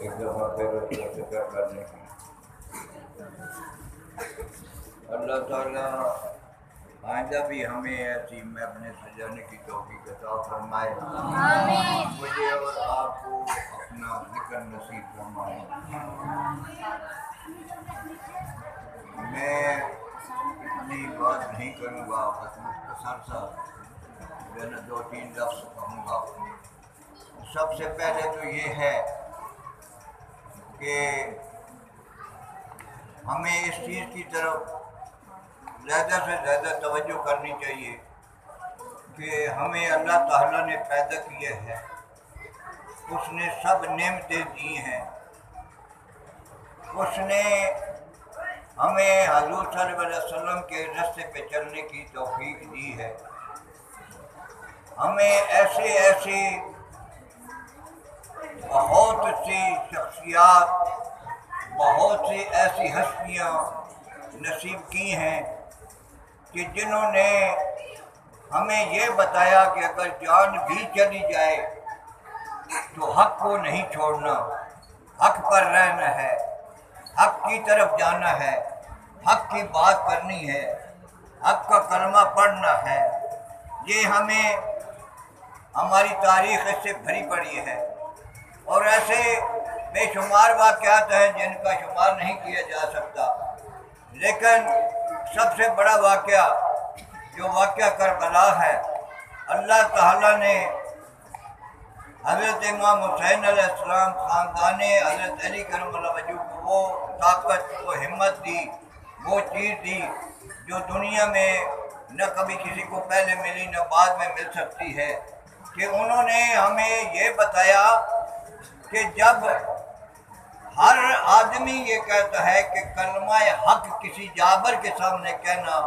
ایک دفعہ پھر اس کا ذکر کرنے کی اللہ تعالیٰ آئندہ بھی ہمیں ایسی محفلیں سجانے کی توفیق عطا فرمائے، مجھے اور آپ کو اپنا ذکر نصیب فرمائے۔ میں اتنی بات نہیں کروں گا، بس مختصر سا جو ہے نا 2-3 لفظ کہوں گا۔ سب سے پہلے تو یہ ہے کہ ہمیں اس چیز کی طرف زیادہ سے زیادہ توجہ کرنی چاہیے کہ ہمیں اللہ تعالیٰ نے پیدا کیا ہے، اس نے سب نعمتیں دی ہیں، اس نے ہمیں حضور صلی اللہ علیہ وسلم کے راستے پہ چلنے کی توفیق دی ہے، ہمیں ایسے بہت سی شخصیات، بہت سی ایسی ہستیاں نصیب کی ہیں کہ جنہوں نے ہمیں یہ بتایا کہ اگر جان بھی چلی جائے تو حق کو نہیں چھوڑنا، حق پر رہنا ہے، حق کی طرف جانا ہے، حق کی بات کرنی ہے، حق کا کلمہ پڑھنا ہے۔ یہ ہمیں ہماری تاریخ اس سے بھری پڑی ہے، اور ایسے بے شمار واقعات ہیں جن کا شمار نہیں کیا جا سکتا، لیکن سب سے بڑا واقعہ جو واقعہ کربلا ہے، اللہ تعالیٰ نے حضرت امام حسین علیہ السلام خاندان حضرت علی کرم اللہ وجہہ کو وہ طاقت، وہ ہمت دی، وہ چیز دی جو دنیا میں نہ کبھی کسی کو پہلے ملی نہ بعد میں مل سکتی ہے، کہ انہوں نے ہمیں یہ بتایا کہ جب ہر آدمی یہ کہتا ہے کہ کلمہ حق کسی جابر کے سامنے کہنا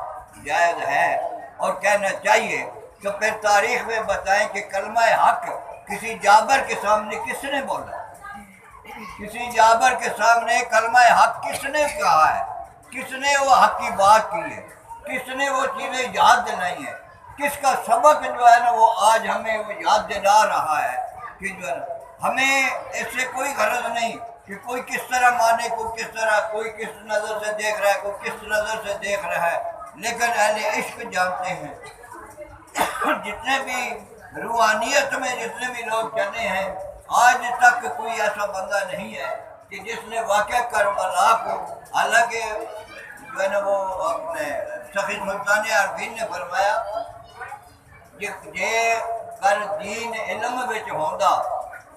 جائز ہے اور کہنا چاہیے، تو پھر تاریخ میں بتائیں کہ کلمہ حق کسی جابر کے سامنے کس نے بولا؟ کسی جابر کے سامنے کلمہ حق کس نے کہا ہے؟ کس نے وہ حق کی بات کی ہے؟ کس نے وہ چیزیں یاد دلائی ہیں؟ کس کا سبق جو ہے نا وہ آج ہمیں وہ یاد دلا رہا ہے کہ جو ہے ہمیں اس سے کوئی غرض نہیں کہ کوئی کس طرح مانے، کوئی کس طرح، کوئی کس نظر سے دیکھ رہا ہے، کوئی کس نظر سے دیکھ رہا ہے، لیکن اہل عشق جانتے ہیں۔ جتنے بھی روحانیت میں جتنے بھی لوگ چلے ہیں، آج تک کوئی ایسا بندہ نہیں ہے کہ جس نے واقعہ کربلا کو، حالانکہ جو ہے نا وہ اپنے سخی سلطان عارفین نے فرمایا کہ جے کر دین علم وچ ہوندا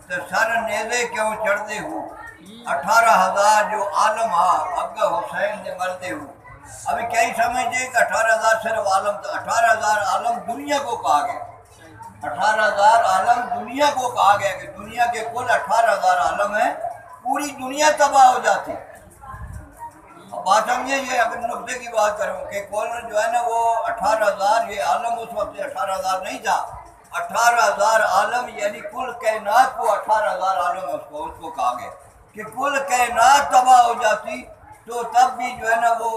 تو سر نیزے کیوں چڑھتے ہو، 18,000 جو عالم ہاں اگا حسین نے مرتے ہو۔ ابھی کیا ہی سمجھتے کہ 18,000 صرف عالم تھا؟ 18,000 عالم دنیا کو کہا گیا، 18,000 عالم دنیا کو کہا گیا کہ دنیا کے کل 18,000 عالم ہیں، پوری دنیا تباہ ہو جاتی۔ اب بات سمجھے، یہ اگر نقطے کی بات کروں کہ کل جو ہے نا وہ 18,000 یہ عالم اس وقت 18,000 نہیں تھا، 18,000 عالم یعنی کل کائنات کو 18,000 عالم اس کو کہا گیا کہ کل کائنات تباہ ہو جاتی تو تب بھی جو ہے نا وہ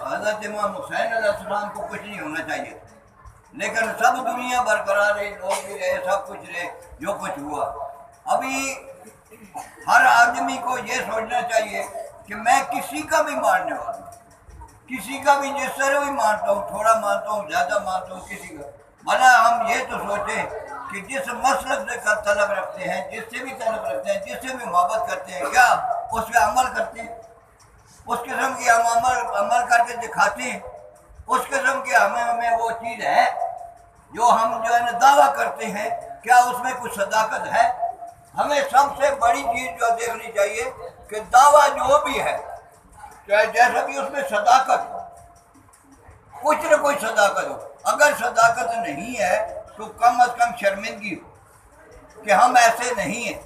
حضرت امام حسین علیہ السلام کو کچھ نہیں ہونا چاہیے، لیکن سب دنیا برقرار رہی، لوگ بھی رہے، سب کچھ رہے جو کچھ ہوا۔ ابھی ہر آدمی کو یہ سوچنا چاہیے کہ میں کسی کا بھی ماننے والا ہوں، کسی کا بھی جس طرح بھی مانتا ہوں، تھوڑا مانتا ہوں، زیادہ مانتا ہوں، کسی کا بھلا ہم یہ تو سوچیں کہ جس مسلک سے طلب رکھتے ہیں، جس سے بھی طلب رکھتے ہیں، جس سے بھی محبت کرتے ہیں، کیا اس پہ عمل کرتے ہیں؟ اس قسم کی ہم عمل کر کے دکھاتے ہیں؟ اس قسم کی ہمیں وہ چیز ہے جو ہم جو ہے نا دعویٰ کرتے ہیں، کیا اس میں کچھ صداقت ہے؟ ہمیں سب سے بڑی چیز جو دیکھنی چاہیے کہ دعویٰ جو بھی ہے، چاہے جیسا بھی اس میں صداقت ہو، کچھ نہ کوئی صداقت ہو، اگر صداقت نہیں ہے تو کم از کم شرمندگی ہو کہ ہم ایسے نہیں ہیں،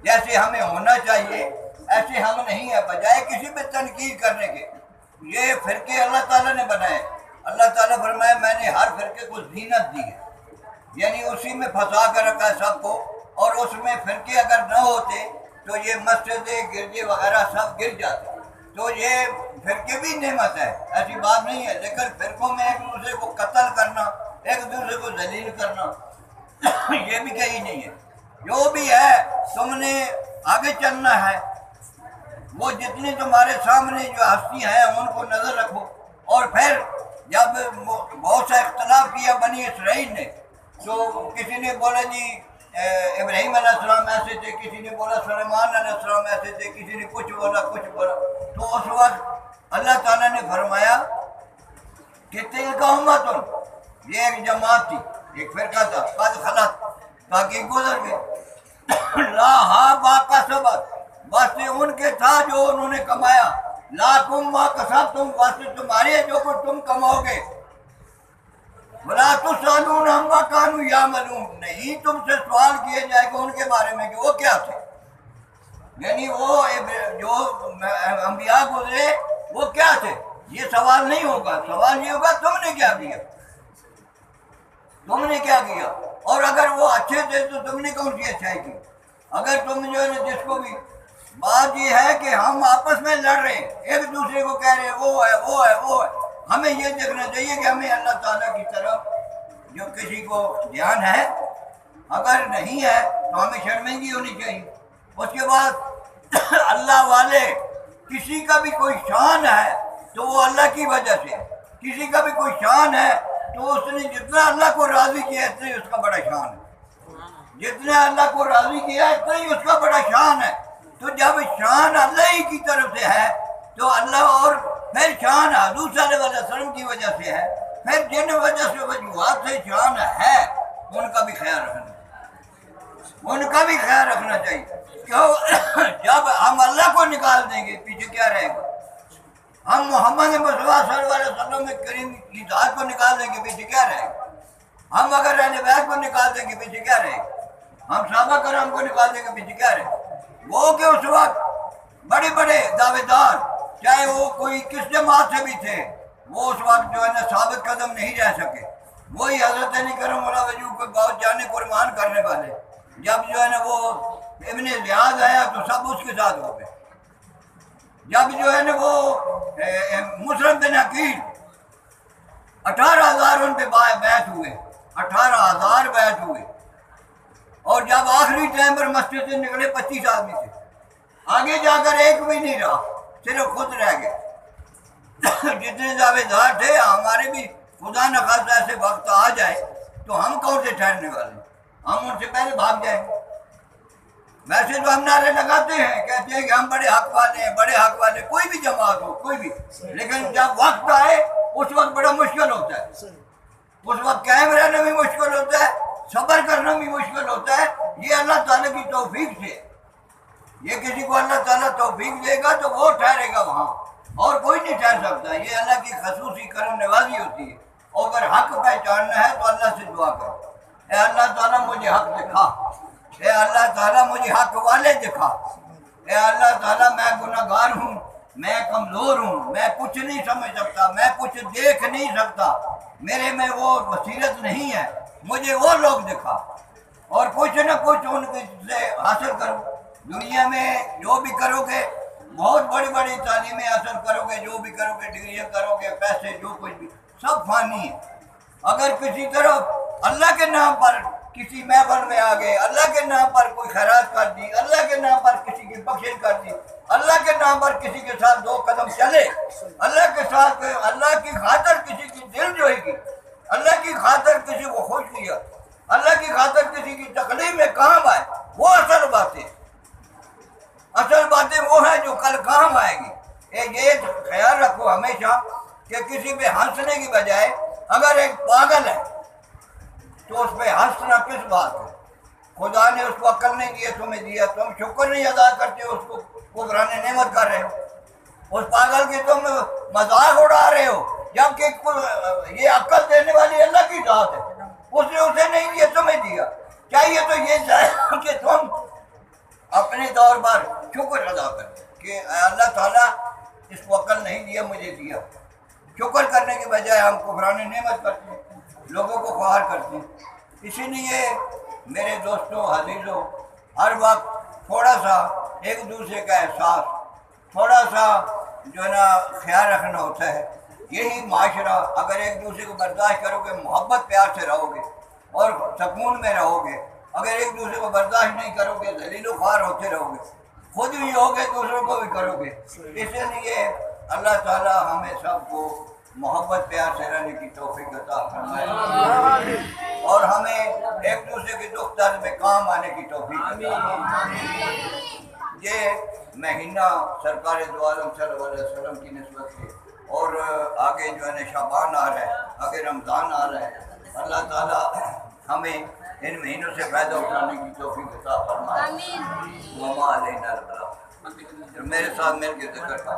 جیسے ہمیں ہونا چاہیے ایسے ہم نہیں ہیں، بجائے کسی پہ تنقید کرنے کے۔ یہ فرقے اللہ تعالیٰ نے بنائے، اللہ تعالیٰ فرمائے میں نے ہر فرقے کو زینت دی ہے، یعنی اسی میں پھنسا کر رکھا ہے سب کو، اور اس میں فرقے اگر نہ ہوتے تو یہ مسجدیں گرجے وغیرہ سب گر جاتے۔ تو یہ فرقے بھی نعمت ہے، ایسی بات نہیں ہے، لیکن فرقوں میں ایک دوسرے کو قتل کرنا، ایک دوسرے کو ذلیل کرنا یہ بھی کہیں نہیں ہے۔ جو بھی ہے تم نے آگے چلنا ہے، وہ جتنی تمہارے سامنے جو ہستی ہیں ان کو نظر رکھو۔ اور پھر جب بہت سا اختلاف کیا بنی اسرائیل نے، تو کسی نے بولا جی ابراہیم علیہ السلام ایسے تھے، کسی نے بولا سلیمان علیہ السلام ایسے تھے، کسی نے کچھ بولا کچھ بولا۔ تو اس وقت اللہ تعالیٰ نے فرمایا کہ تلک امتن، یہ ایک جماعت تھی، ایک فرقہ تھا، قد خلت، تاکہ گزر گئے، لا باقا سبت، واسطے ان کے تھا جو انہوں نے کمایا، لا تم ما کسبتم، واسطے تمہارے جو کچھ تم کماؤ گے، ولا تسألون عما كانوا يعملون، نہیں تم سے سوال کیے جائے گا ان کے بارے میں کہ وہ کیا تھے، یعنی وہ جو انبیاء گزرے وہ کیا تھے، یہ سوال نہیں ہوگا، سوال یہ ہوگا تم نے کیا کیا، تم نے کیا کیا۔ اور اگر وہ اچھے تھے تو تم نے کون سی اچھائی کی، اگر تم جو ہے جس کو بھی، بات یہ ہے کہ ہم آپس میں لڑ رہے ہیں، ایک دوسرے کو کہہ رہے ہیں وہ ہے وہ ہے وہ ہے، ہمیں یہ دیکھنا چاہیے کہ ہمیں اللہ تعالیٰ کی طرف جو کسی کو دھیان ہے، اگر نہیں ہے تو ہمیں شرمندگی ہونی چاہیے۔ اس کے بعد اللہ والے، کسی کا بھی کوئی شان ہے تو وہ اللہ کی وجہ سے ہے، کسی کا بھی کوئی شان ہے تو اس نے جتنا اللہ کو راضی کیا اتنا ہی اس کا بڑا شان ہے، جتنا اللہ کو راضی کیا اتنا ہی اس کا بڑا شان ہے۔ تو جب شان اللہ ہی کی طرف سے ہے تو اللہ، اور پھر شان حضور صلی اللہ علیہ وسلم کی وجہ سے ہے، پھر جن وجہ سے وجوہات سے شان ہے ان کا بھی خیال رکھنا چاہیے، ان کا بھی خیال رکھنا چاہیے۔ کیوں؟ جب ہم اللہ کو نکال دیں گے پیچھے کیا رہے گا، ہم محمد مصطفیٰ صلی اللہ علیہ وسلم کریم کی ذات کو نکال دیں گے پیچھے کیا رہے گا، ہم اگر اہل بیت کو نکال دیں گے پیچھے کیا رہے گا، ہم صحابہ کرام کو نکال دیں گے پیچھے کیا رہے گا۔ وہ کہ اس وقت بڑے بڑے دعوے دار، چاہے وہ کوئی کس جماعت سے بھی تھے، وہ اس وقت جو ہے نا ثابت قدم نہیں رہ سکے۔ وہی حضرت علی کرم اللہ وجہ کو بہت جانے قربان کرنے والے، جب جو ہے نا وہ ابن زیاد آیا تو سب اس کے ساتھ ہو گئے، جب جو ہے نا وہ مسلم بن عقیل 18,000 ان پہ بیعت ہوئے، 18,000 بیعت ہوئے، اور جب آخری ٹائم پر مسجد سے نکلے 25 آدمی تھے، آگے جا کر ایک بھی نہیں رہا، صرف خود رہ گئے۔ جتنے دعوے دار تھے، ہمارے بھی خدا نخواستہ ایسے وقت آ جائے تو ہم کون سے ٹھہرنے والے، ہم ان سے پہلے بھاگ جائیں۔ ویسے تو ہم نعرے لگاتے ہیں، کہتے ہیں کہ ہم بڑے حق والے ہیں، بڑے حق والے، کوئی بھی جماعت ہو کوئی بھی، لیکن جب وقت آئے اس وقت بڑا مشکل ہوتا ہے، اس وقت قائم رہنا بھی مشکل ہوتا ہے، صبر کرنا بھی مشکل ہوتا ہے۔ یہ اللہ تعالیٰ کی توفیق سے، یہ کسی کو اللہ تعالیٰ توفیق دے گا تو وہ ٹھہرے گا وہاں، اور کوئی نہیں ٹھہر سکتا، یہ اللہ کی خصوصی کرم نوازی ہوتی ہے۔ اور اگر حق پہچاننا ہے تو اللہ سے دعا کرو، اے اللہ تعالیٰ مجھے حق دکھا، اے اللہ تعالیٰ مجھے حق والے دکھا، اے اللہ تعالیٰ میں گناہ گار ہوں، میں کمزور ہوں، میں کچھ نہیں سمجھ سکتا، میں کچھ دیکھ نہیں سکتا، میرے میں وہ بصیرت نہیں ہے، مجھے وہ لوگ دکھا، اور کچھ نہ کچھ ان سے حاصل کرو۔ دنیا میں جو بھی کرو گے، بہت بڑی بڑی تعلیمیں حاصل کرو گے، جو بھی کرو گے، ڈگریاں کرو گے، پیسے، جو کچھ بھی، سب فانی ہے۔ اگر کسی طرف اللہ کے نام پر کسی محفل میں آ گئے، اللہ کے نام پر کوئی خیرات کر دی، اللہ کے نام پر کسی کی بخشش کر دی، اللہ کے نام پر کسی کے ساتھ 2 قدم چلے، اللہ کے ساتھ اللہ کی خاطر کسی کی دل جوئی کی، اللہ کی خاطر کسی کو خوش کیا، اللہ کی خاطر کسی کی تکلیف میں کام آئے، وہ اصل باتیں، اصل باتیں وہ ہیں جو کل کام آئے گی۔ یہ خیال رکھو ہمیشہ کہ کسی پہ ہنسنے کی بجائے اگر ایک پاگل ہے تو اس پہ ہنسنا کس بات ہے، خدا نے اس کو عقل نہیں دیا، تمہیں دیا، تم شکر نہیں ادا کرتے، اس کو کفران نعمت کر رہے ہو، اس پاگل کی تم مذاق اڑا رہے ہو، جبکہ یہ عقل دینے والی اللہ کی ذات ہے، اس نے اسے نہیں دیا، تمہیں دیا۔ چاہیے تو یہ کہ تم اپنے طور پر شکر ادا کرتے کہ اللہ تعالیٰ اس کو عقل نہیں دیا، مجھے دیا۔ شکر کرنے کے بجائے ہم کفران نعمت کرتے ہیں، لوگوں کو خوار کرتے ہیں۔ اسی لیے میرے دوستوں، عزیزوں، ہر وقت تھوڑا سا ایک دوسرے کا احساس، تھوڑا سا جو ہے نا خیال رکھنا ہوتا ہے۔ یہی معاشرہ، اگر ایک دوسرے کو برداشت کرو گے، محبت پیار سے رہو گے اور سکون میں رہو گے، اگر ایک دوسرے کو برداشت نہیں کرو گے ذلیل و خوار ہوتے رہو گے، خود بھی ہوگے دوسروں کو بھی کرو گے۔ اس لیے اللہ تعالی ہمیں سب کو محبت پیار سے رہنے کی توفیق عطا فرمائے اور ہمیں ایک دوسرے کے دکھ درد میں کام آنے کی توفیق عطا فرمائے۔ یہ مہینہ سرکار دو عالم صلی اللہ علیہ وسلم کی نسبت سے اور آگے جو ہے شعبان آ رہا ہے، آگے رمضان آ رہا ہے، اللہ تعالی ہمیں ان مہینوں سے فائدہ اٹھانے کی توفیق عطا فرمائے۔ وما علینا البلاغ۔ میرے ساتھ مل کے ذکر کا